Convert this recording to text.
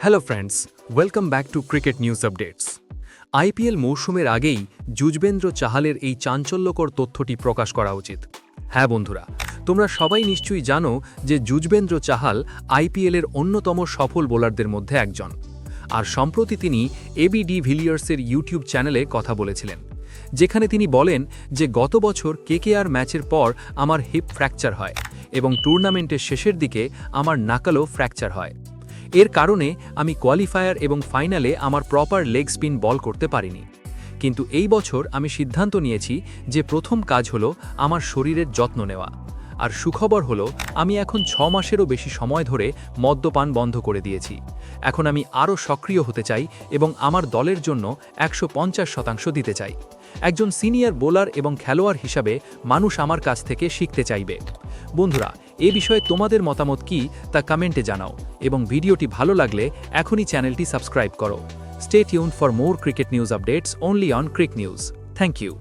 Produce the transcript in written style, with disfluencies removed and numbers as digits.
Hello friends, welcome back to cricket news updates. IPL মৌসুমের আগেই যুজবেন্দ্র চাহালের এই চাঞ্চল্যকর তথ্যটি প্রকাশ করা উচিত। হ্যাঁ বন্ধুরা, তোমরা সবাই নিশ্চয়ই জানো যে যুজবেন্দ্র চাহাল আইপিএলের অন্যতম সফল বোলারদের মধ্যে একজন। আর সম্প্রতি তিনি এবি ডি ভিলিয়ার্সের ইউটিউব চ্যানেলে কথা বলেছিলেন, যেখানে তিনি বলেন যে গত বছর কেকেআর ম্যাচের পর আমার হিপ ফ্র্যাকচার হয় এবং টুর্নামেন্টের শেষের দিকে আমার নাকালও ফ্র্যাকচার হয়। এর কারণে আমি কোয়ালিফায়ার এবং ফাইনালে আমার প্রপার লেগ স্পিন বল করতে পারিনি। কিন্তু এই বছর আমি সিদ্ধান্ত নিয়েছি যে প্রথম কাজ হলো আমার শরীরের যত্ন নেওয়া। আর সুখবর হলো আমি এখন 6 মাসেরও বেশি সময় ধরে মদ্যপান বন্ধ করে দিয়েছি। এখন আমি আরও সক্রিয় হতে চাই এবং আমার দলের জন্য 150% দিতে চাই। একজন সিনিয়র বোলার এবং খেলোয়াড় হিসাবে মানুষ আমার কাছ থেকে শিখতে চাইবে। বন্ধুরা, এ বিষয়ে তোমাদের মতামত কি তা কমেন্টে জানাও এবং ভিডিওটি ভালো লাগলে এখনই চ্যানেলটি সাবস্ক্রাইব করো। Stay tuned for more cricket news updates only on Cric News. Thank you.